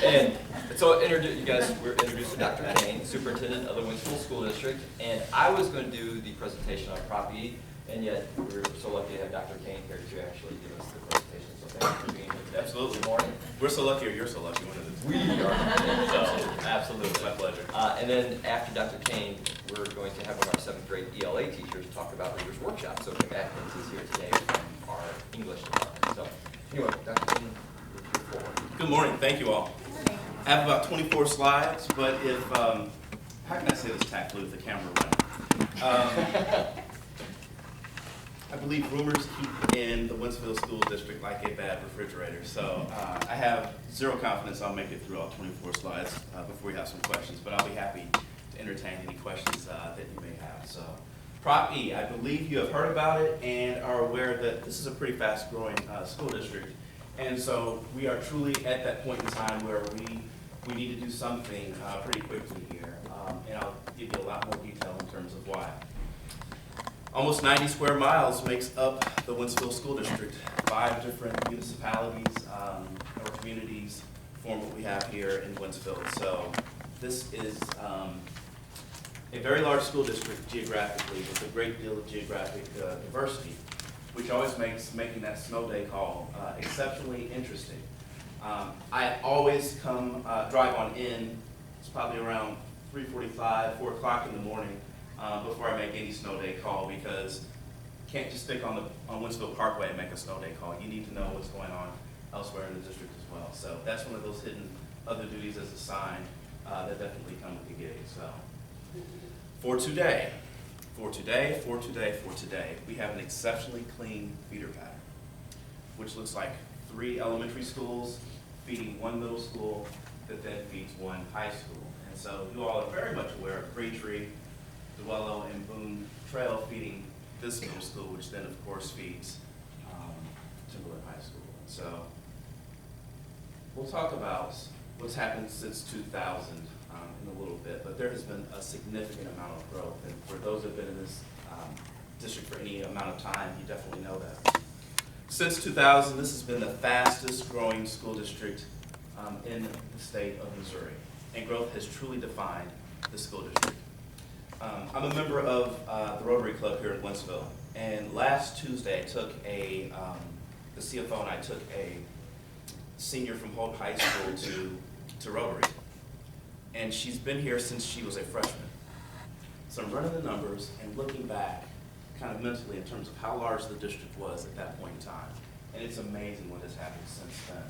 And so you guys were introduced to Dr. Kane, superintendent of the Wentzville School District, and I was going to do the presentation on Prop E, and yet we're so lucky to have Dr. Kane here to actually give us the presentation. So thank you for being here today. Absolutely. Good morning. We're so lucky, or you're so lucky. One of the two. We are. So, absolutely. It's my pleasure. And then after Dr. Kane, we're going to have one of our 7th grade ELA teachers talk about Reader's Workshop. So Kim Atkins is here today from our English department. So anyway, Dr. Kane, you're forward. Good morning. Thank you all. I have about 24 slides, but if, how can I say this tactfully with the camera running? I believe rumors keep in the Wentzville School District like a bad refrigerator. So I have zero confidence I'll make it through all 24 slides before we have some questions, but I'll be happy to entertain any questions that you may have. So Prop E, I believe you have heard about it and are aware that this is a pretty fast growing school district. And so we are truly at that point in time where we need to do something pretty quickly here. And I'll give you a lot more detail in terms of why. Almost 90 square miles makes up the Wentzville School District. 5 different municipalities or communities form what we have here in Wentzville. So this is a very large school district geographically with a great deal of geographic diversity, which always makes making that snow day call exceptionally interesting. I always drive on in, it's probably around 3:45, 4 o'clock in the morning before I make any snow day call, because you can't just stick on Wentzville Parkway and make a snow day call. You need to know what's going on elsewhere in the district as well. So that's one of those hidden other duties as a sign that definitely come with the gig. So for today, we have an exceptionally clean feeder pattern, which looks like 3 elementary schools feeding 1 middle school that then feeds 1 high school. And so you all are very much aware of Braintree, Duello, and Boone Trail feeding this middle school, which then of course feeds Timberland High School. And so we'll talk about what's happened since 2000 in a little bit, but there has been a significant amount of growth. And for those that have been in this district for any amount of time, you definitely know that. Since 2000, this has been the fastest growing school district in the state of Missouri, and growth has truly defined the school district. I'm a member of the Rotary Club here in Wentzville, and last Tuesday I took the CFO and I took a senior from Holt High School to Rotary, and she's been here since she was a freshman. So I'm running the numbers and looking back kind of mentally in terms of how large the district was at that point in time, and it's amazing what has happened since then.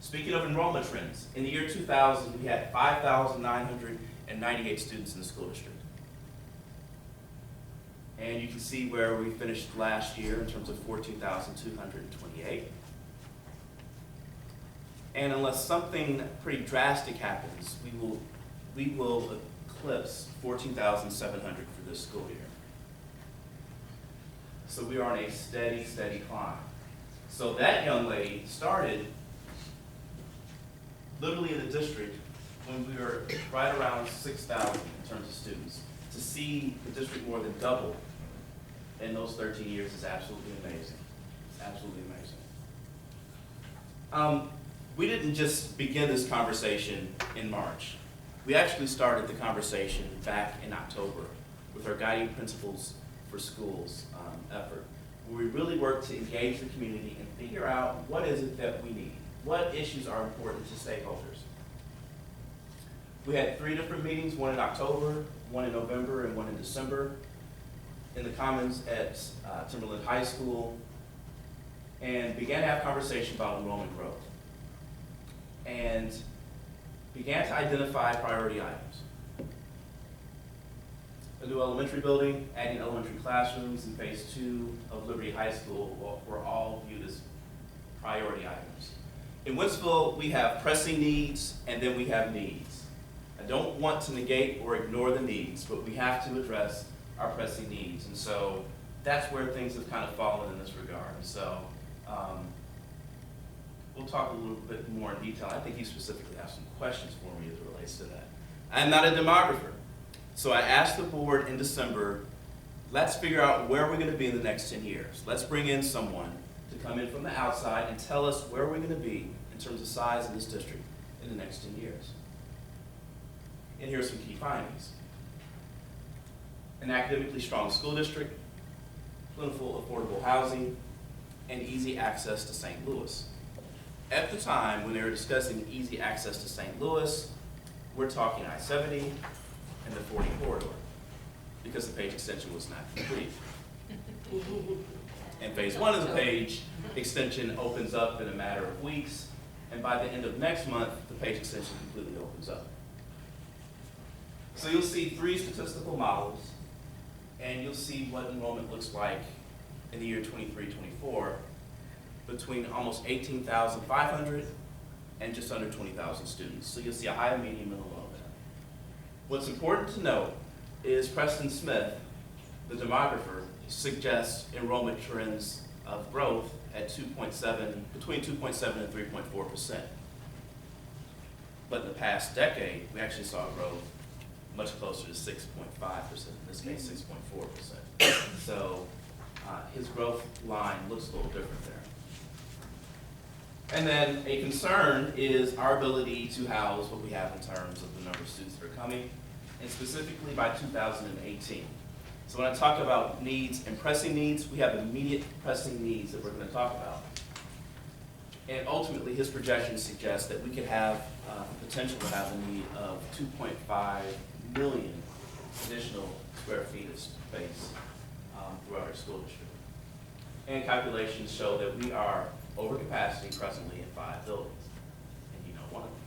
Speaking of enrollment trends, in the year 2000 we had 5,998 students in the school district. And you can see where we finished last year in terms of 14,228. And unless something pretty drastic happens, we will eclipse 14,700 for this school year. So we are on a steady, steady climb. So that young lady started literally in the district when we were right around 6,000 in terms of students. To see the district more than double in those 13 years is absolutely amazing. It's absolutely amazing. We didn't just begin this conversation in March. We actually started the conversation back in October with our Guiding Principles for Schools effort, where we really worked to engage the community and figure out what is it that we need. What issues are important to stakeholders? We had 3 different meetings, one in October, one in November, and one in December, in the Commons at Timberland High School, and began to have conversation about enrollment growth, and began to identify priority items. A new elementary building, adding elementary classrooms, and phase 2 of Liberty High School were all viewed as priority items. In Wentzville, we have pressing needs, and then we have needs. I don't want to negate or ignore the needs, but we have to address our pressing needs. And so that's where things have kind of fallen in this regard. So we'll talk a little bit more in detail. I think you specifically have some questions for me as it relates to that. I'm not a demographer. So I asked the board in December, let's figure out where we're going to be in the next 10 years. Let's bring in someone to come in from the outside and tell us where we're going to be in terms of size in this district in the next 10 years. And here are some key findings. An academically strong school district, plentiful affordable housing, and easy access to St. Louis. At the time when they were discussing easy access to St. Louis, we're talking I-70 and the 40 corridor, because the page extension was not complete. And phase 1 of the page extension opens up in a matter of weeks, and by the end of next month, the page extension completely opens up. So you'll see 3 statistical models, and you'll see what enrollment looks like in the year 23-24 between almost 18,500 and just under 20,000 students. So you'll see a high, medium, and a low there. What's important to note is Preston Smith, the demographer, suggests enrollment trends of growth at between 2.7 and 3.4%. But in the past decade, we actually saw growth much closer to 6.5%, in this case 6.4%. So his growth line looks a little different there. And then a concern is our ability to house what we have in terms of the number of students that are coming, and specifically by 2018. So when I talk about needs and pressing needs, we have immediate pressing needs that we're going to talk about. And ultimately, his projections suggest that we could have the potential to have a need of 2.5 million additional square feet of space throughout our school district. And calculations show that we are over capacity presently in 5 buildings, and you know one of them.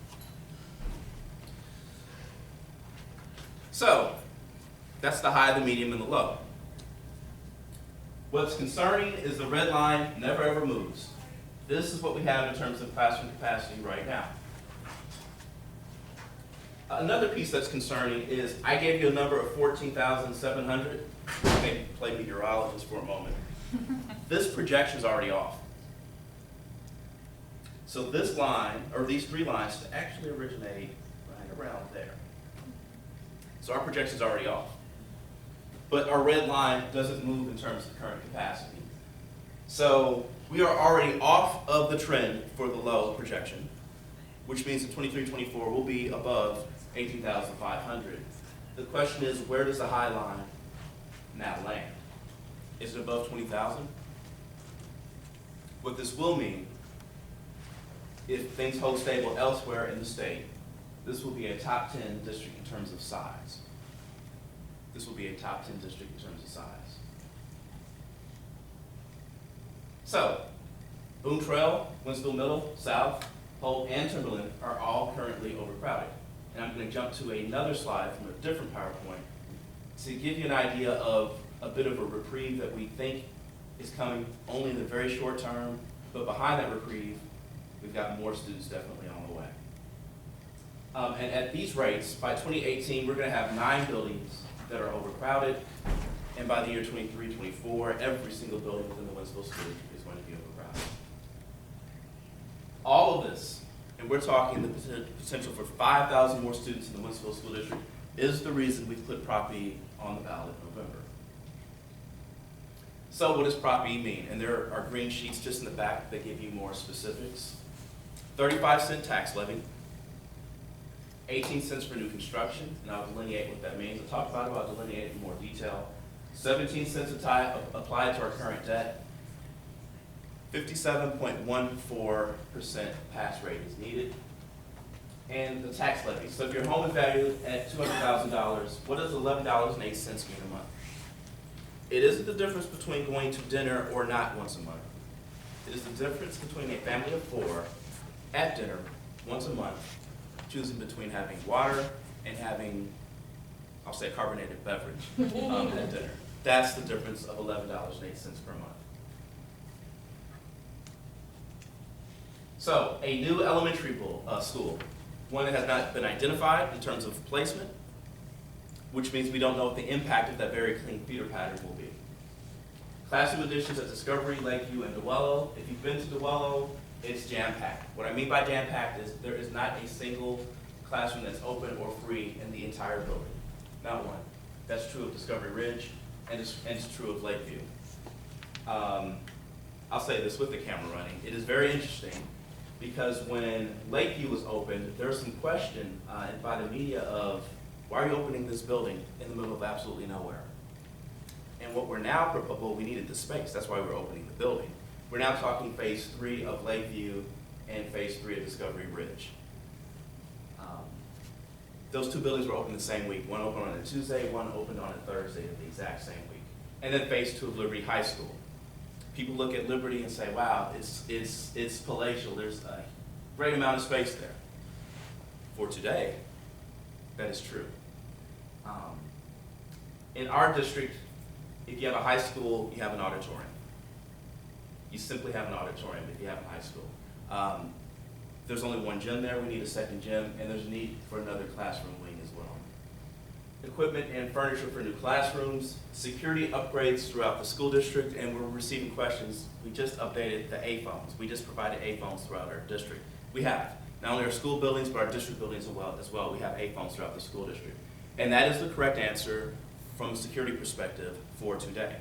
So, that's the high, the medium, and the low. What's concerning is the red line never ever moves. This is what we have in terms of classroom capacity right now. Another piece that's concerning is I gave you a number of 14,700. Maybe play meteorologist for a moment. This projection is already off. So this line, or these 3 lines, actually originate right around there. So our projection is already off. But our red line doesn't move in terms of current capacity. So we are already off of the trend for the low projection, which means in 23-24 we'll be above 18,500. The question is, where does the high line now land? Is it above 20,000? What this will mean, if things hold stable elsewhere in the state, this will be a top 10 district in terms of size. This will be a top 10 district in terms of size. So, Boone Trail, Wentzville Middle, South, Holt, and Timberland are all currently overcrowded. And I'm going to jump to another slide from a different PowerPoint to give you an idea of a bit of a reprieve that we think is coming only in the very short term, but behind that reprieve, we've got more students definitely on the way. And at these rates, by 2018, we're going to have 9 buildings that are overcrowded, and by the year 23-24, every single building within the Wentzville School District is going to be overcrowded. All of this, and we're talking the potential for 5,000 more students in the Wentzville School District, is the reason we put Prop E on the ballot in November. So what does Prop E mean? And there are green sheets just in the back that give you more specifics. 35-cent tax levy, 18 cents for new construction, and I'll delineate what that means. I'll talk about it, I'll delineate it in more detail. 17 cents applied to our current debt. 57.14% pass rate is needed. And the tax levy. So if your home is valued at $200,000, what does $11.08 mean a month? It isn't the difference between going to dinner or not once a month. It is the difference between a family of 4 at dinner once a month, choosing between having water and having, I'll say, carbonated beverage at dinner. That's the difference of $11.08 per month. So, a new elementary school, one that has not been identified in terms of placement, which means we don't know what the impact of that very clean feeder pattern will be. Classroom additions at Discovery, Lakeview, and Dewello. If you've been to Dewello, it's jam-packed. What I mean by jam-packed is there is not a single classroom that's open or free in the entire building. Not one. That's true of Discovery Ridge, and it's true of Lakeview. I'll say this with the camera running. It is very interesting because when Lakeview was opened, there was some question by the media of, why are you opening this building in the middle of absolutely nowhere? And what we're now, well, we needed the space, that's why we're opening the building. We're now talking phase 3 of Lakeview and phase 3 of Discovery Ridge. Those two buildings were opened the same week. One opened on a Tuesday, one opened on a Thursday of the exact same week. And then phase 2 of Liberty High School. People look at Liberty and say, wow, it's palatial. There's a great amount of space there. For today, that is true. In our district, if you have a high school, you have an auditorium. You simply have an auditorium if you have a high school. There's only one gym there. We need a second gym, and there's a need for another classroom wing as well. Equipment and furniture for new classrooms, security upgrades throughout the school district, and we're receiving questions. We just updated the A-phones. We just provided A-phones throughout our district. We have, not only our school buildings, but our district buildings as well. We have A-phones throughout the school district. And that is the correct answer from a security perspective for today.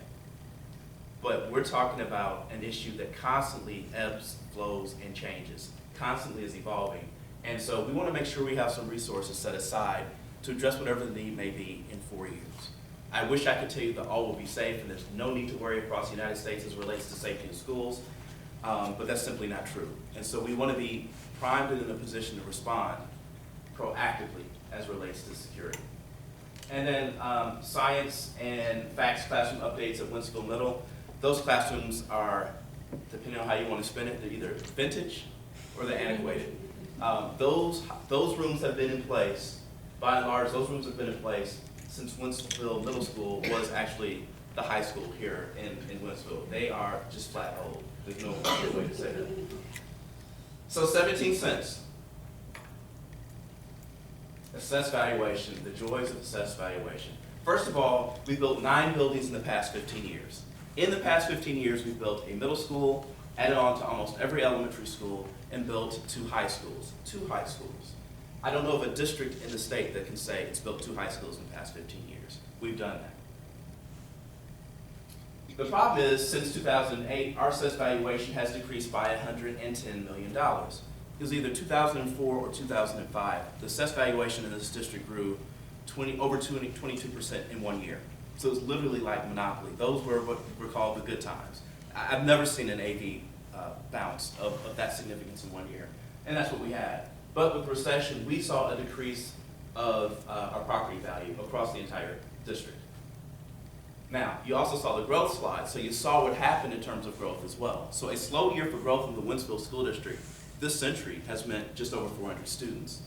But we're talking about an issue that constantly ebbs, flows, and changes, constantly is evolving. And so we want to make sure we have some resources set aside to address whatever the need may be in 4 years. I wish I could tell you that all will be safe and there's no need to worry across the United States as it relates to safety in schools, but that's simply not true. And so we want to be primed and in a position to respond proactively as it relates to security. And then science and facts classroom updates at Wentzville Middle. Those classrooms are, depending on how you want to spin it, they're either vintage or they're antiquated. Those rooms have been in place, by and large, those rooms have been in place since Wentzville Middle School was actually the high school here in Wentzville. They are just flat old. There's no other way to say that. So 17 cents. Assess valuation, the joys of assess valuation. First of all, we built 9 buildings in the past 15 years. In the past 15 years, we've built a middle school, added on to almost every elementary school, and built 2 high schools. 2 high schools. I don't know of a district in the state that can say it's built 2 high schools in the past 15 years. We've done that. The problem is, since 2008, our assessed valuation has decreased by $110 million. It was either 2004 or 2005. The assessed valuation in this district grew over 22% in 1 year. So it's literally like monopoly. Those were what were called the good times. I've never seen an AV bounce of that significance in 1 year. And that's what we had. But with recession, we saw a decrease of our property value across the entire district. Now, you also saw the growth slide, so you saw what happened in terms of growth as well. So a slow year for growth in the Wentzville School District this century has meant just over 400 students.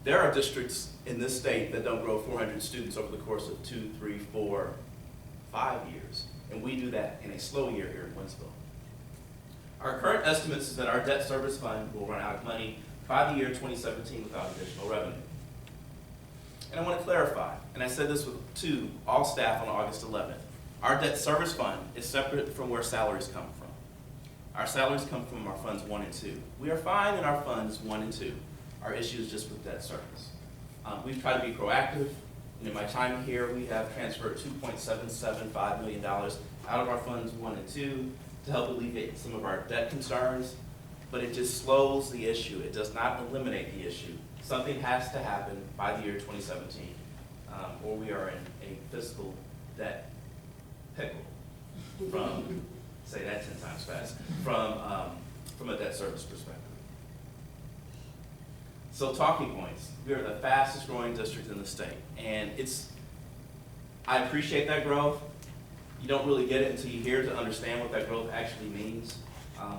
There are districts in this state that don't grow 400 students over the course of 2, 3, 4, 5 years. And we do that in a slow year here in Wentzville. Our current estimates is that our debt service fund will run out of money by the year 2017 without additional revenue. And I want to clarify, and I said this to all staff on August 11th, our debt service fund is separate from where salaries come from. Our salaries come from our funds 1 and 2. We are fine in our funds 1 and 2. Our issue is just with debt service. We've tried to be proactive, and in my time here, we have transferred $2.775 million out of our funds 1 and 2 to help alleviate some of our debt concerns, but it just slows the issue. It does not eliminate the issue. Something has to happen by the year 2017, or we are in a fiscal debt pickle from, say that 10 times fast, from a debt service perspective. So talking points, we are the fastest growing district in the state, and I appreciate that growth. You don't really get it until you hear to understand what that growth actually means.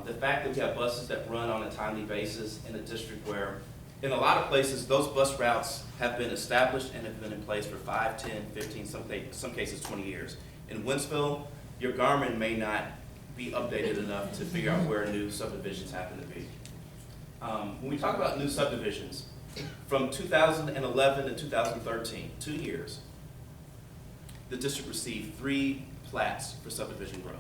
The fact that we have buses that run on a timely basis in a district where, in a lot of places, those bus routes have been established and have been in place for 5, 10, 15, some cases 20 years. In Wentzville, your Garmin may not be updated enough to figure out where new subdivisions happen to be. When we talk about new subdivisions, from 2011 to 2013, 2 years, the district received 3 plats for subdivision growth.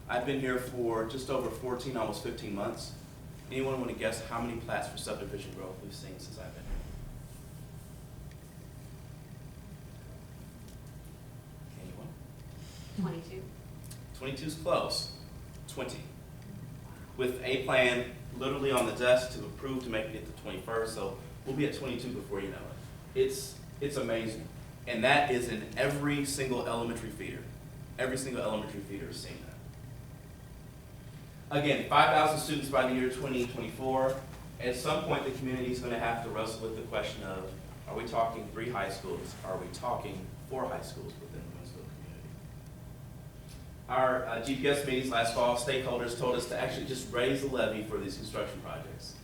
I've been here for just over 14, almost 15 months. Anyone want to guess how many plats for subdivision growth we've seen since I've been here? Anyone? 22. 22 is close. 20. With a plan literally on the desk to approve to make it the 21st, so we'll be at 22 before you know it. It's amazing. And that is in every single elementary feeder. Every single elementary feeder is seeing that. Again, 5,000 students by the year 2024. At some point, the community is going to have to wrestle with the question of, are we talking 3 high schools? Are we talking 4 high schools within the Wentzville community? Our GPS meetings last fall, stakeholders told us to actually just raise the levy for these construction projects.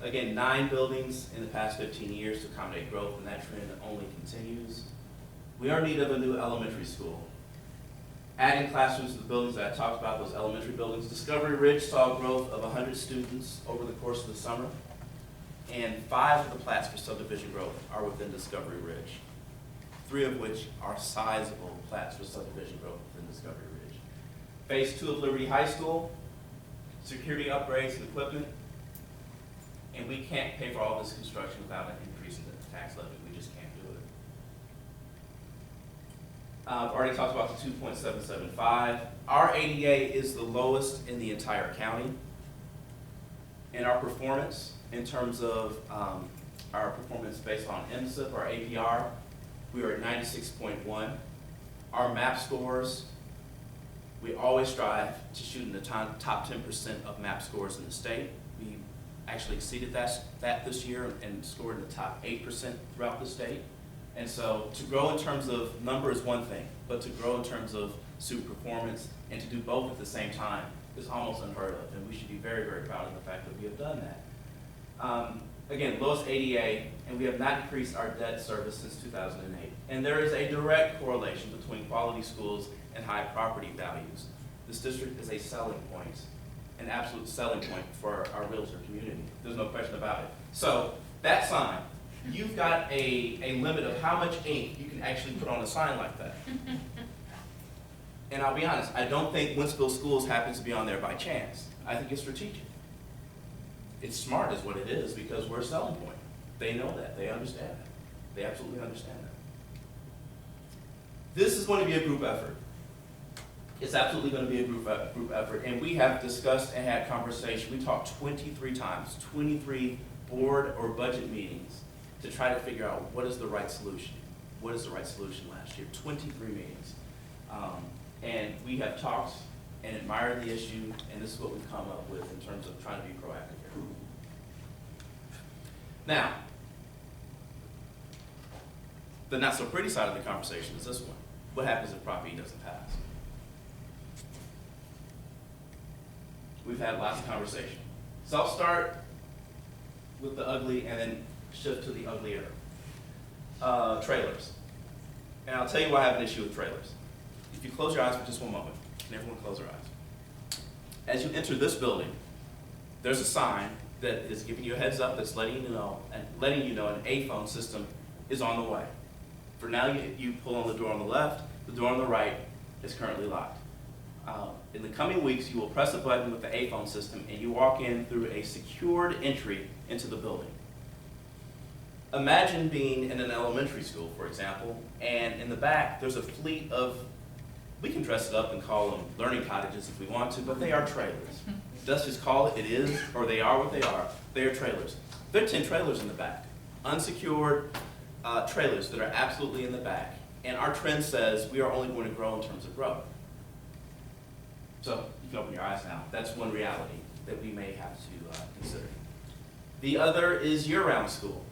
Again, 9 buildings in the past 15 years to accommodate growth, and that trend only continues. We are in need of a new elementary school. Adding classrooms to the buildings that I talked about, those elementary buildings. Discovery Ridge saw growth of 100 students over the course of the summer, and 5 of the plats for subdivision growth are within Discovery Ridge, 3 of which are sizable plats for subdivision growth within Discovery Ridge. Phase 2 of Liberty High School, security upgrades and equipment, and we can't pay for all this construction without an increase in the tax levy. We just can't do it. I've already talked about the 2.775. Our ADA is the lowest in the entire county. And our performance, in terms of our performance based on MSIP, our APR, we are at 96.1. Our MAP scores, we always strive to shoot in the top 10% of MAP scores in the state. We actually exceeded that this year and scored in the top 8% throughout the state. And so to grow in terms of number is one thing, but to grow in terms of student performance and to do both at the same time is almost unheard of, and we should be very, very proud of the fact that we have done that. Again, lowest ADA, and we have not increased our debt service since 2008. And there is a direct correlation between quality schools and high property values. This district is a selling point, an absolute selling point for our realtor community. There's no question about it. So that sign, you've got a limit of how much ink you can actually put on a sign like that. And I'll be honest, I don't think Wentzville Schools happens to be on there by chance. I think it's strategic. It's smart is what it is because we're a selling point. They know that. They understand that. They absolutely understand that. This is going to be a group effort. It's absolutely going to be a group effort. And we have discussed and had conversation. We talked 23 times, 23 board or budget meetings to try to figure out what is the right solution. What is the right solution last year? 23 meetings. And we have talked and admired the issue, and this is what we've come up with in terms of trying to be proactive here. Now, the not so pretty side of the conversation is this one. What happens if Prop E doesn't pass? We've had lots of conversation. So I'll start with the ugly and then shift to the uglier. Trailers. And I'll tell you why I have an issue with trailers. If you close your eyes for just one moment, and everyone close their eyes. As you enter this building, there's a sign that is giving you a heads up that's letting you know an A-phone system is on the way. For now, you pull on the door on the left, the door on the right is currently locked. In the coming weeks, you will press a button with the A-phone system and you walk in through a secured entry into the building. Imagine being in an elementary school, for example, and in the back, there's a fleet of, we can dress it up and call them learning cottages if we want to, but they are trailers. Let's just call it is, or they are what they are. They are trailers. There are 10 trailers in the back, unsecured trailers that are absolutely in the back. And our trend says we are only going to grow in terms of growth. So you can open your eyes now. That's one reality that we may have to consider. The other is year-round school.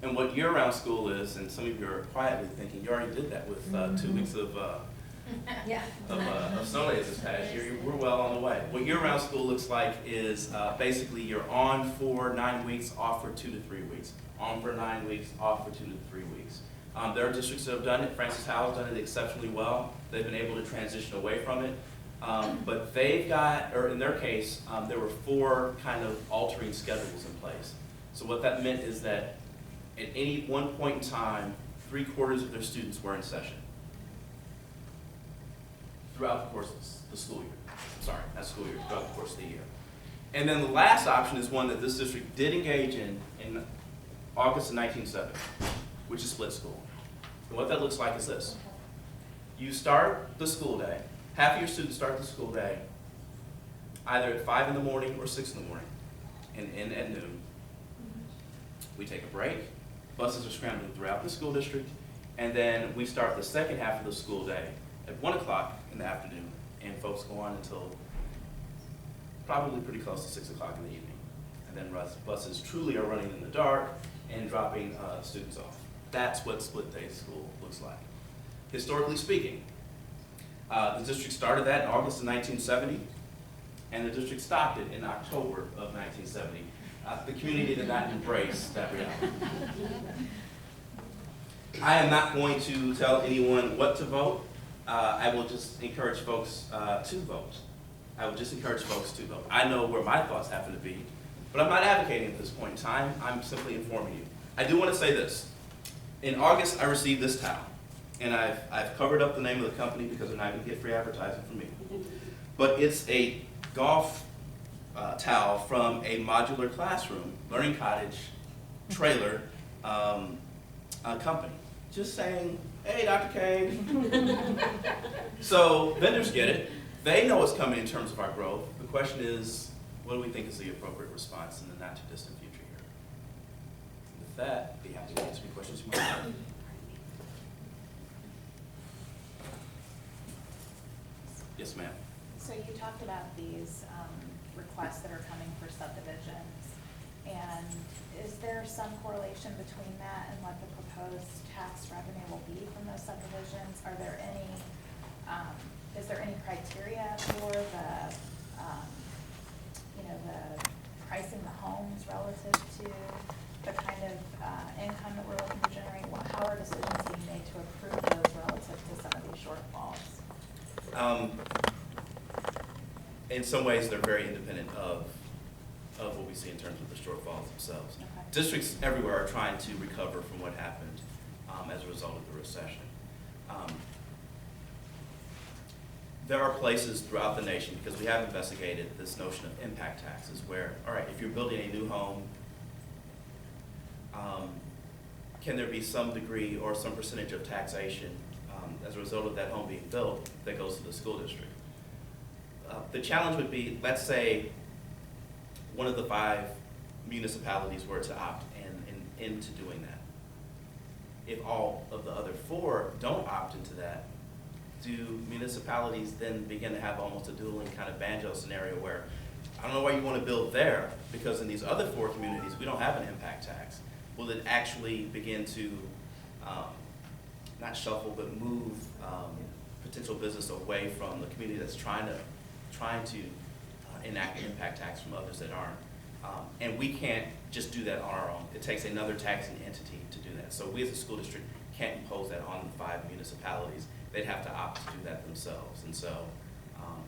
And what year-round school is, and some of you are quietly thinking, you already did that with 2 weeks of snow days this past year. We're well on the way. What year-round school looks like is basically you're on for 9 weeks, off for 2 to 3 weeks. On for 9 weeks, off for 2 to 3 weeks. There are districts that have done it. Francis Howell's done it exceptionally well. They've been able to transition away from it. But they've got, or in their case, there were 4 kind of altering schedules in place. So what that meant is that at any one point in time, 3/4 of their students were in session throughout the course of the school year. Sorry, not school year, throughout the course of the year. And then the last option is one that this district did engage in August of 1970, which is split school. And what that looks like is this. You start the school day, half of your students start the school day either at 5 in the morning or 6 in the morning, and end at noon. We take a break, buses are scrambling throughout the school district, and then we start the second half of the school day at 1 o'clock in the afternoon, and folks go on until probably pretty close to 6 o'clock in the evening. And then buses truly are running in the dark and dropping students off. That's what split day school looks like. Historically speaking, the district started that in August of 1970, and the district stopped it in October of 1970. The community did not embrace that reality. I am not going to tell anyone what to vote. I will just encourage folks to vote. I would just encourage folks to vote. I know where my thoughts happen to be, but I'm not advocating at this point in time. I'm simply informing you. I do want to say this. In August, I received this towel, and I've covered up the name of the company because they're not going to get free advertising from me. But it's a golf towel from a modular classroom, learning cottage, trailer company. Just saying, hey, Dr. Kane. So vendors get it. They know what's coming in terms of our growth. The question is, what do we think is the appropriate response in the not too distant future here? With that, I'd be happy to answer any questions you might have. Yes, ma'am. So you talked about these requests that are coming for subdivisions, and is there some correlation between that and what the proposed tax revenue will be from those subdivisions? Are there any, is there any criteria for the, the pricing the homes relative to the kind of income that we're looking to generate? How are decisions being made to approve those relative to some of these shortfalls? In some ways, they're very independent of what we see in terms of the shortfalls themselves. Okay. Districts everywhere are trying to recover from what happened as a result of the recession. There are places throughout the nation, because we have investigated this notion of impact taxes, where, all right, if you're building a new home, can there be some degree or some percentage of taxation as a result of that home being built that goes to the school district? The challenge would be, let's say one of the 5 municipalities were to opt into doing that. If all of the other 4 don't opt into that, do municipalities then begin to have almost a dueling kind of banjo scenario where, I don't know why you want to build there, because in these other 4 communities, we don't have an impact tax. Will it actually begin to, not shuffle, but move potential business away from the community that's trying to enact an impact tax from others that aren't? And we can't just do that on our own. It takes another taxing entity to do that. So we as a school district can't impose that on the 5 municipalities. They'd have to opt to do that themselves. And so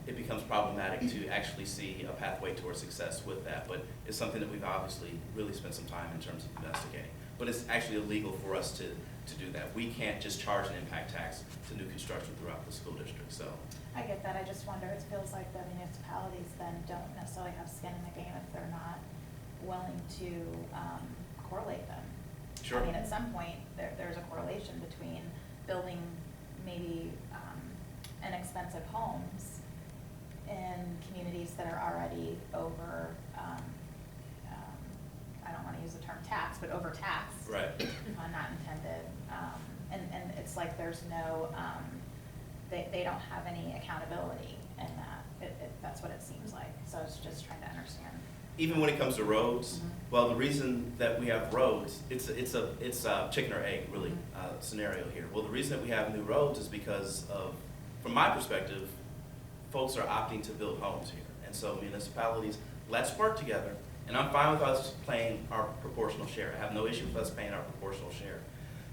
it becomes problematic to actually see a pathway towards success with that. But it's something that we've obviously really spent some time in terms of investigating. But it's actually illegal for us to do that. We can't just charge an impact tax to new construction throughout the school district. So I get that. I just wonder, it feels like the municipalities then don't necessarily have skin in the game if they're not willing to correlate them. Sure. I mean, at some point, there's a correlation between building maybe inexpensive homes in communities that are already over, I don't want to use the term tax, but overtaxed. right. Not intended. And it's like there's no, they don't have any accountability in that. That's what it seems like. So I was just trying to understand. Even when it comes to roads, Mm-hmm. well, the reason that we have roads, it's a chicken or egg really scenario here. Well, the reason that we have new roads is because of, from my perspective, folks are opting to build homes here. And so municipalities, let's work together. And I'm fine with us paying our proportional share. I have no issue with us paying our proportional share.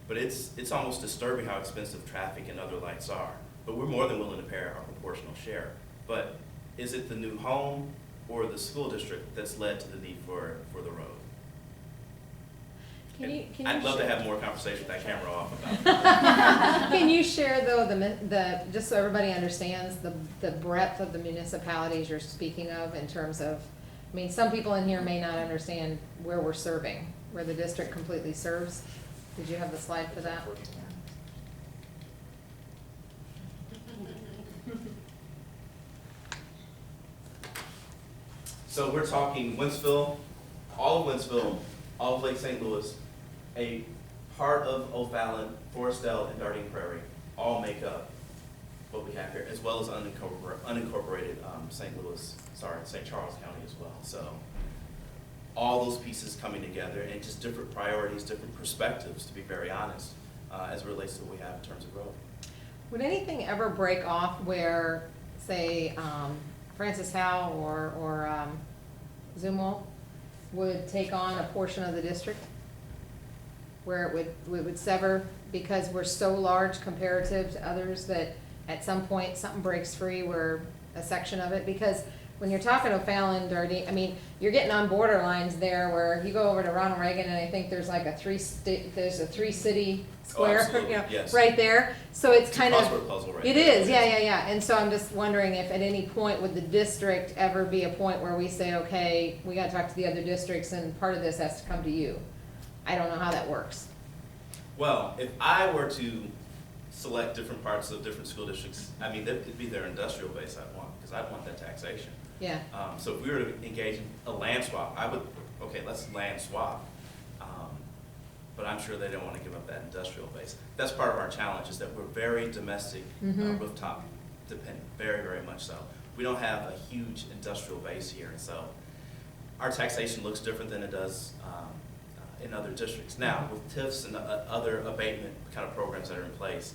But it's almost disturbing how expensive traffic and other lights are. But we're more than willing to pay our proportional share. But is it the new home or the school district that's led to the need for the road? I'd love to have more conversation with that camera off about that. Can you share though the just so everybody understands the breadth of the municipalities you're speaking of in terms of, I mean, some people in here may not understand where we're serving, where the district completely serves. Did you have the slide for that? So we're talking Wentzville, all of Wentzville, all of Lake St. Louis, a part of O'Fallon, Forestdale, and Darting Prairie, all make up what we have here, as well as unincorporated St. Charles County as well. So all those pieces coming together and just different priorities, different perspectives, to be very honest, as it relates to what we have in terms of growth. Would anything ever break off where, say, Francis Howe or Zumwalt would take on a portion of the district? Where it would sever because we're so large comparative to others that at some point something breaks free where a section of it, because when you're talking O'Fallon, Darty, I mean, you're getting on borderlines there where you go over to Ronald Reagan and I think there's like there's a 3-city square, absolutely, you know, yes. right there. So it's kind of. Crossword puzzle right It there. is, yeah. And so I'm just wondering if at any point would the district ever be a point where we say, okay, we gotta talk to the other districts and part of this has to come to you. I don't know how that works. Well, if I were to select different parts of different school districts, I mean, that could be their industrial base I'd want, because I'd want that taxation. Yeah, So if we were to engage in a land swap, okay, let's land swap. But I'm sure they don't want to give up that industrial base. That's part of our challenge, is that we're very domestic, rooftop dependent, very, very much so. We don't have a huge industrial base here, and so our taxation looks different than it does in other districts. Now, with TIFs and other abatement kind of programs that are in place,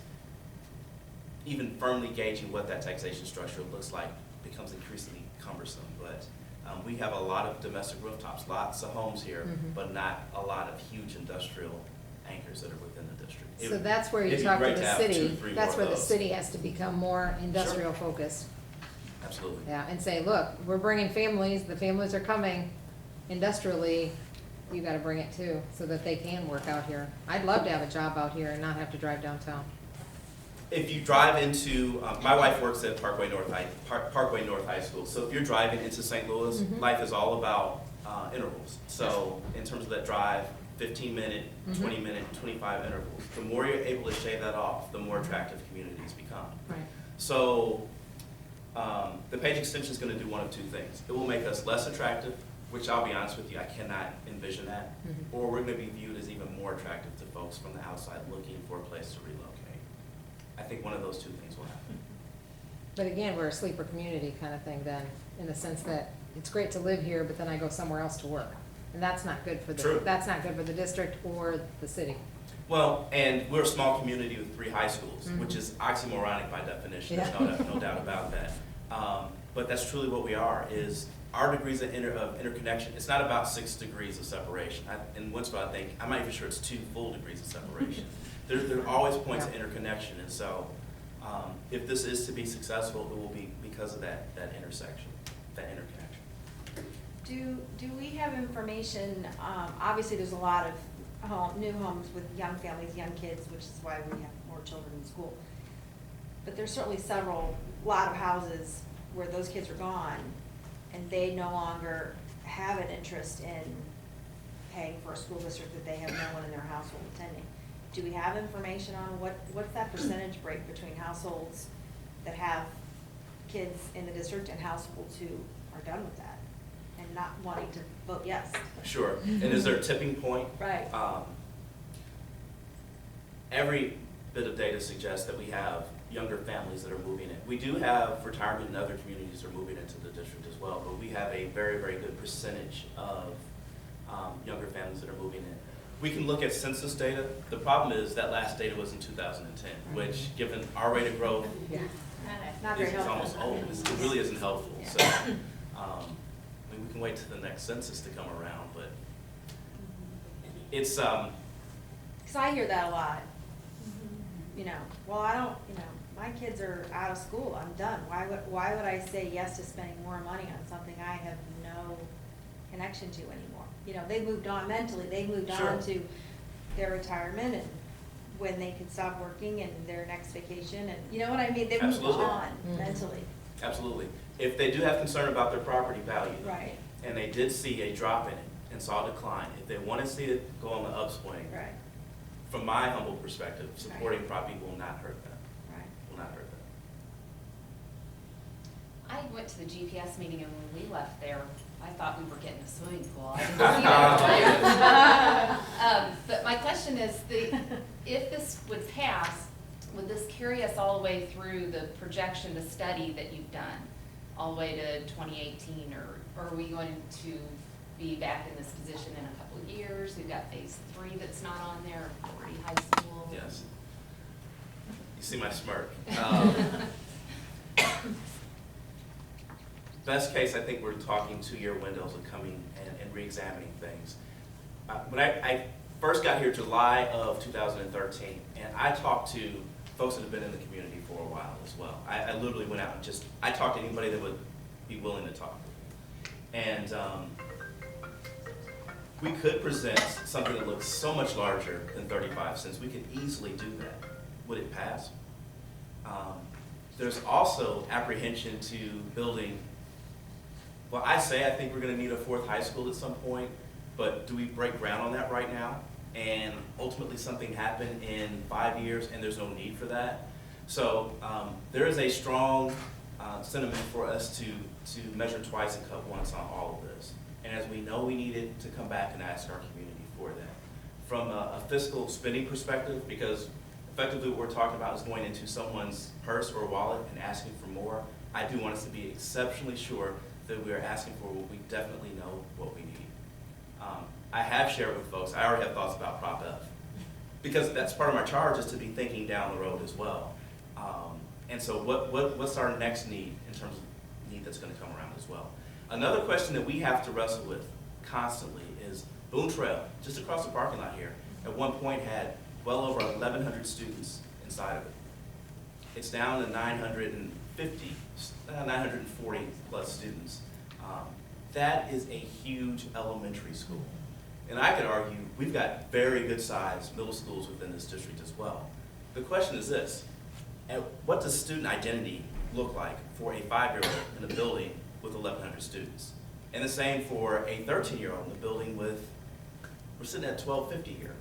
even firmly gauging what that taxation structure looks like becomes increasingly cumbersome. But we have a lot of domestic rooftops, lots of homes here, but not a lot of huge industrial anchors that are within the district. so that's where you it'd be talk to great the have city, 2, 3 that's more where of the those. city has to become more industrial focused. Absolutely. Yeah, and say, look, we're bringing families, the families are coming industrially, you gotta bring it too, so that they can work out here. I'd love to have a job out here and not have to drive downtown. If you drive into, my wife works at Parkway North High School, so if you're driving into St. Louis, life is all about intervals. So in terms of that drive, 15-minute, 20-minute, 25 intervals, the more you're able to shave that off, the more attractive communities become. Right. So the Page extension is going to do one of two things. It will make us less attractive, which I'll be honest with you, I cannot envision that, or we're going to be viewed as even more attractive to folks from the outside looking for a place to relocate. I think one of those two things will happen. But again, we're a sleeper community kind of thing then, in the sense that it's great to live here, but then I go somewhere else to work. And that's not good for True. that's not good for the district or the city. Well, and we're a small community with 3 high schools, which is oxymoronic by definition. There's no doubt about that. But that's truly what we are, is our degrees of interconnection. It's not about 6 degrees of separation. In Wentzville, I think, I'm not even sure it's 2 full degrees of separation. There are always points of interconnection, and so if this is to be successful, it will be because of that intersection, that interconnection. Do we have information, obviously there's a lot of new homes with young families, young kids, which is why we have more children in school. But there's certainly lot of houses where those kids are gone and they no longer have an interest in paying for a school district that they have no one in their household attending. Do we have information on what's that percentage break between households that have kids in the district and households who are done with that and not wanting to vote yes? Sure. And is there a tipping point? Right. Every bit of data suggests that we have younger families that are moving in. We do have retirement and other communities that are moving into the district as well, but we have a very, very good percentage of younger families that are moving in. We can look at census data. The problem is that last data was in 2010, which, given our rate of growth, Not very is helpful. almost old. It really isn't helpful. Yeah. So we can wait till the next census to come around, but it's Because I hear that a lot. You know, well, I don't, my kids are out of school, I'm done. Why would I say yes to spending more money on something I have no connection to anymore? They moved on mentally, they moved Sure. on to their retirement and when they could stop working and their next vacation, and you know what I mean? They moved Absolutely. on mentally. absolutely. If they do have concern about their property value, Right, and they did see a drop in it and saw a decline, if they want to see it go on the upswing, right, from my humble perspective, supporting property will not hurt that. right. Will not hurt that. I went to the GPS meeting and when we left there, I thought we were getting a swimming pool. I didn't see that. But my question is, if this would pass, would this carry us all the way through the projection, the study that you've done, all the way to 2018, or are we going to be back in this position in a couple of years? We've got phase 3 that's not on there, Liberty High School. Yes. You see my smirk. Best case, I think we're talking 2-year windows of coming and re-examining things. When I first got here July of 2013, and I talked to folks that have been in the community for a while as well. I literally went out and I talked to anybody that would be willing to talk. And we could present something that looks so much larger than 35 cents. We could easily do that. Would it pass? There's also apprehension to building. Well, I think we're going to need a 4th high school at some point, but do we break ground on that right now? And ultimately something happen in 5 years and there's no need for that? So there is a strong sentiment for us to measure twice and cut once on all of this. And as we know, we needed to come back and ask our community for that. From a fiscal spending perspective, because effectively what we're talking about is going into someone's purse or wallet and asking for more, I do want us to be exceptionally sure that we are asking for what we definitely know what we need. I have shared with folks, I already have thoughts about Prop F, because that's part of my charge is to be thinking down the road as well. And so what's our next need in terms of need that's going to come around as well? Another question that we have to wrestle with constantly is Boone Trail, just across the parking lot here, at one point had well over 1,100 students inside of it. It's down to 950, 940 plus students. That is a huge elementary school. And I could argue we've got very good sized middle schools within this district as well. The question is this: what does student identity look like for a 5-year-old in a building with 1,100 students? And the same for a 13-year-old in a building with, we're sitting at 1,250 here.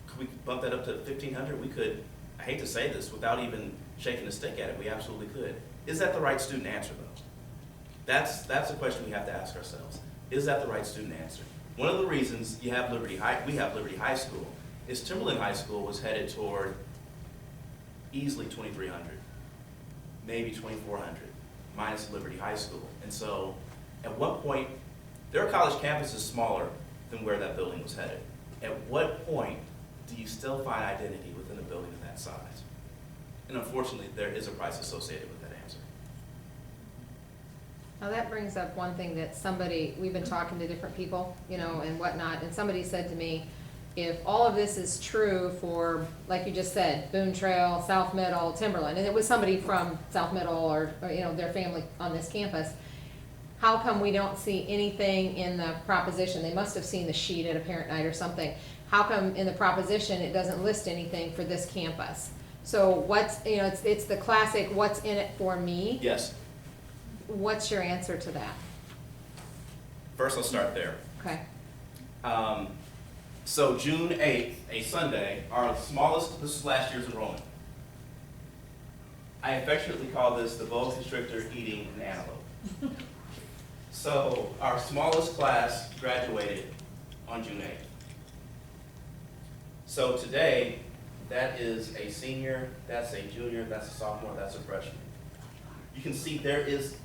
Could we bump that up to 1,500? We could. I hate to say this without even shaking a stick at it, we absolutely could. Is that the right student answer though? That's a question we have to ask ourselves. Is that the right student answer? One of the reasons we have Liberty High School is Timberland High School was headed toward easily 2,300, maybe 2,400, minus Liberty High School. And so at one point, their college campus is smaller than where that building was headed. At what point do you still find identity within a building of that size? And unfortunately, there is a price associated with that answer. Now that brings up one thing that we've been talking to different people, and whatnot, and somebody said to me, if all of this is true for, like you just said, Boone Trail, South Middle, Timberland, and it was somebody from South Middle or their family on this campus, how come we don't see anything in the proposition? They must have seen the sheet at a parent night or something. How come in the proposition it doesn't list anything for this campus? So it's the classic, what's in it for me? Yes. What's your answer to that? First, I'll start there. Okay. So June 8th, a Sunday, our smallest, this is last year's enrollment. I affectionately call this the boa constrictor eating an antelope. So our smallest class graduated on June 8th. So today, that is a senior, that's a junior, that's a sophomore, that's a freshman. You can see there is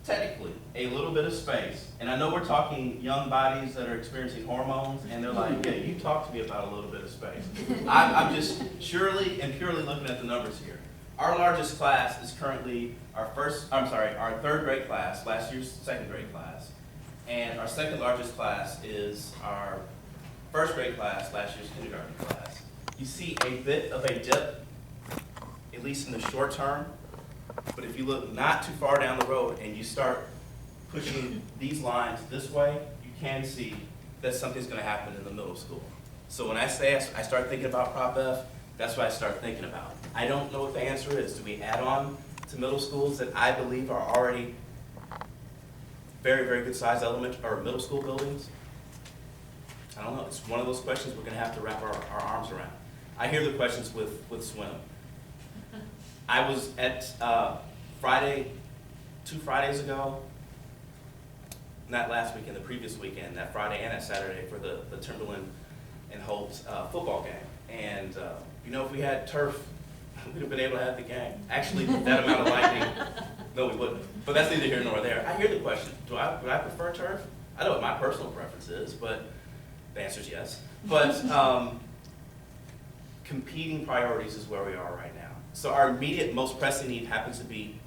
technically a little bit of space. And I know we're talking young bodies that are experiencing hormones, and they're like, yeah, you talk to me about a little bit of space. I'm just surely and purely looking at the numbers here. Our largest class is currently our 3rd grade class, last year's 2nd grade class. And our 2nd largest class is our 1st grade class, last year's kindergarten class. You see a bit of a dip, at least in the short term. But if you look not too far down the road and you start pushing these lines this way, you can see that something's going to happen in the middle school. So when I say I start thinking about Prop F, that's what I start thinking about. I don't know what the answer is. Do we add on to middle schools that I believe are already very, very good size middle school buildings? I don't know. It's one of those questions we're going to have to wrap our arms around. I hear the questions with swim. I was at 2 Fridays ago, not last weekend, the previous weekend, that Friday and that Saturday for the Timberland and Holt's football game. And, you know, if we had turf, we'd have been able to have the game. Actually, that amount of lightning, no, we wouldn't. But that's neither here nor there. I hear the question, would I prefer turf? I know what my personal preference is, but the answer is yes. But competing priorities is where we are right now. So our immediate, most pressing need happens to be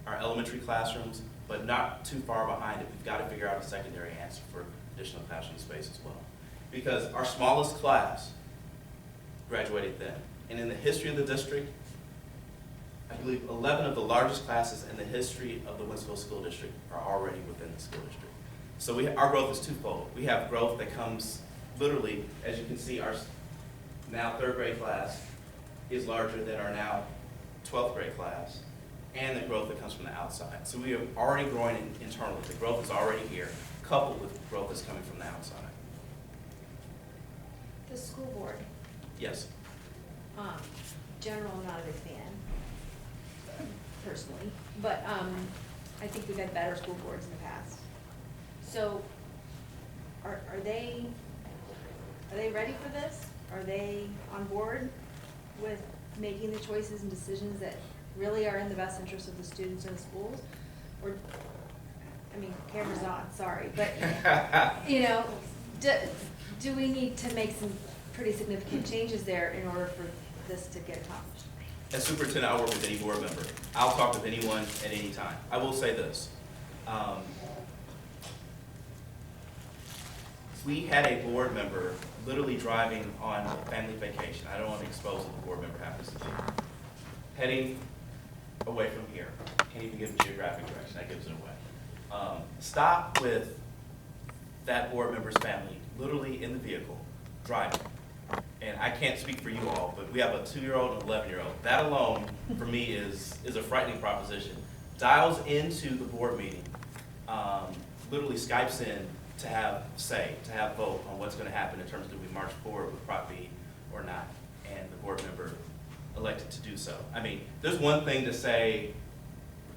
our elementary classrooms, but not too far behind it. We've got to figure out a secondary answer for additional classroom space as well. Because our smallest class graduated then. And in the history of the district, I believe 11 of the largest classes in the history of the Wentzville School District are already within the school district. So our growth is twofold. We have growth that comes literally, as you can see, our now 3rd grade class is larger than our now 12th grade class, and the growth that comes from the outside. So we are already growing internally. The growth is already here, coupled with growth that's coming from the outside. The school board, Yes. general, I'm not a big fan, personally, but I think we've had better school boards in the past. So, are they ready for this? Are they on board with making the choices and decisions that really are in the best interest of the students and the schools? Or, I mean, camera's on, sorry, but, you know, do we need to make some pretty significant changes there in order for this to get accomplished? As superintendent, I'll work with any board member. I'll talk with anyone at any time. I will say this. We had a board member literally driving on a family vacation. I don't want to expose who the board member happens to be. Heading away from here. Can't even give a geographic direction. That gives it away. Stop with that board member's family literally in the vehicle, driving. And I can't speak for you all, but we have a 2-year-old and an 11-year-old. That alone, for me, is a frightening proposition. Dials into the board meeting, literally Skypes in to have say, to have vote on what's going to happen in terms of do we march forward with Prop B or not. And the board member elected to do so. I mean, there's one thing to say,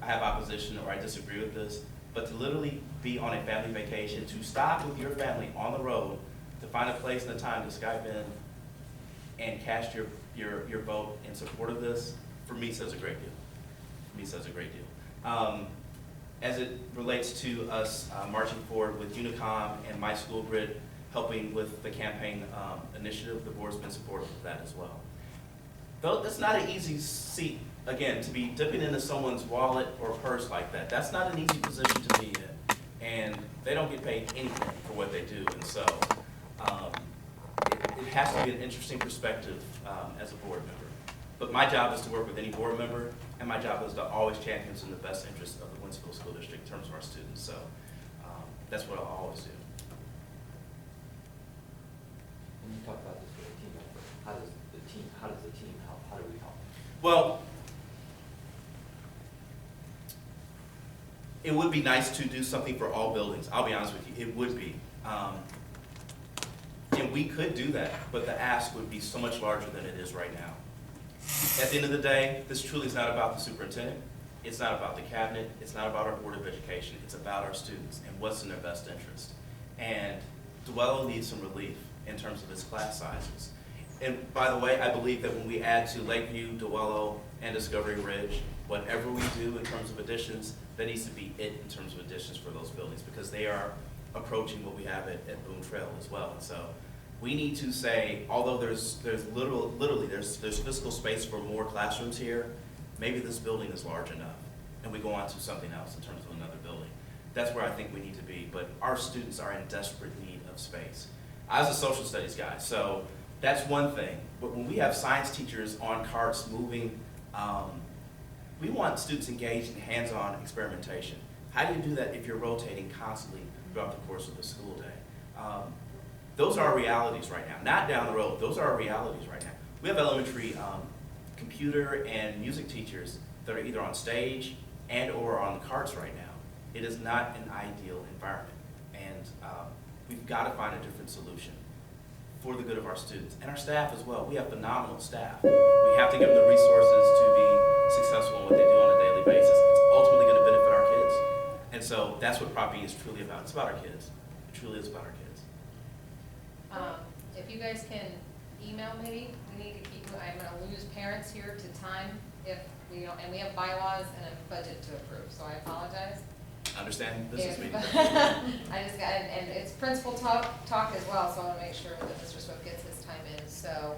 I have opposition or I disagree with this, but to literally be on a family vacation, to stop with your family on the road, to find a place and a time to Skype in and cast your vote in support of this, for me says a great deal. For me says a great deal. As it relates to us marching forward with Unicom and My School Grid helping with the campaign initiative, the board's been supportive of that as well. Though that's not an easy seat, again, to be dipping into someone's wallet or purse like that. That's not an easy position to be in. And they don't get paid anything for what they do. And so it has to be an interesting perspective as a board member. But my job is to work with any board member, and my job is to always champion in the best interest of the Wentzville School District in terms of our students. So that's what I'll always do. When you talk about this with a team effort, how does the team help? How do we help? Well, it would be nice to do something for all buildings. I'll be honest with you, it would be. And we could do that, but the ask would be so much larger than it is right now. At the end of the day, this truly is not about the superintendent. It's not about the cabinet. It's not about our Board of Education. It's about our students and what's in their best interest. And Duello needs some relief in terms of its class sizes. And by the way, I believe that when we add to Lakeview, Duello, and Discovery Ridge, whatever we do in terms of additions, that needs to be it in terms of additions for those buildings, because they are approaching what we have at Boone Trail as well. And so we need to say, although there's literally physical space for more classrooms here, maybe this building is large enough, and we go on to something else in terms of another building. That's where I think we need to be, but our students are in desperate need of space. I was a social studies guy, so that's one thing. But when we have science teachers on carts moving, we want students engaged in hands-on experimentation. How do you do that if you're rotating constantly throughout the course of the school day? Those are our realities right now, not down the road. Those are our realities right now. We have elementary computer and music teachers that are either on stage and or on carts right now. It is not an ideal environment, and we've got to find a different solution for the good of our students and our staff as well. We have phenomenal staff. We have to give them the resources to be successful in what they do on a daily basis. It's ultimately going to benefit our kids. And And so that's what Prop E is truly about. It's about our kids. It truly is about our kids. If you guys can email me, we need to keep, I'm gonna lose parents here to time if we don't, and we have bylaws and a budget to approve, so I apologize. Understand business meeting. I just got, and it's principal talk as well, so I wanna make sure that Mr. Swift gets his time in, so,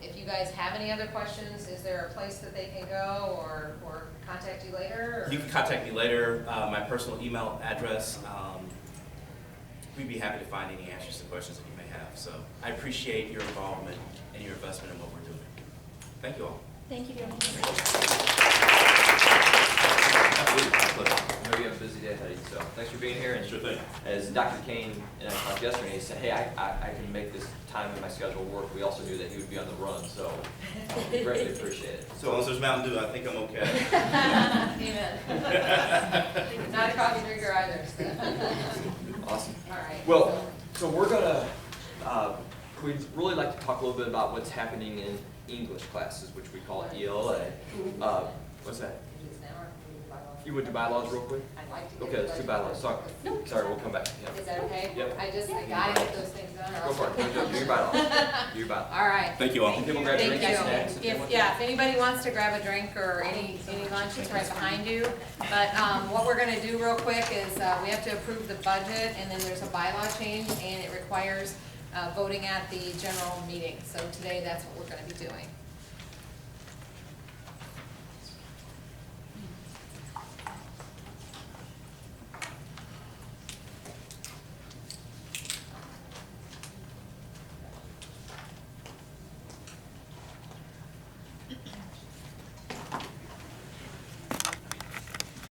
if you guys have any other questions, is there a place that they can go or contact you later? Or? You can contact me later. My personal email address. We'd be happy to find any answers to questions that you may have. So I appreciate your involvement and your investment in what we're doing. Thank you all. Thank you. Absolutely, my pleasure. I know you have a busy day ahead of you, so thanks for being here. And Sure thing. as Dr. Kane and I talked yesterday, he said, hey, I can make this time in my schedule work. We also knew that he would be on the run, so we greatly appreciate it. So unless there's Mountain Dew, I think I'm okay. Amen. Not a coffee drinker either, so. Awesome. All right. Well, so we're gonna, we'd really like to talk a little bit about what's happening in English classes, which we call ELA. What's that? You would do bylaws real quick? I'd like to. Okay, let's do bylaws. Sorry, we'll come back. Yeah. Is that okay? Yep. I gotta get those things done. Go for it. Do your bylaws. Do your bylaws. All right. Thank you all. People grab Thank drinks and you. snacks if they want to. If anybody wants to grab a drink or any lunch, it's right behind you. But what we're gonna do real quick is, we have to approve the budget, and then there's a bylaw change, and it requires voting at the general meeting. So today, that's what we're gonna be doing.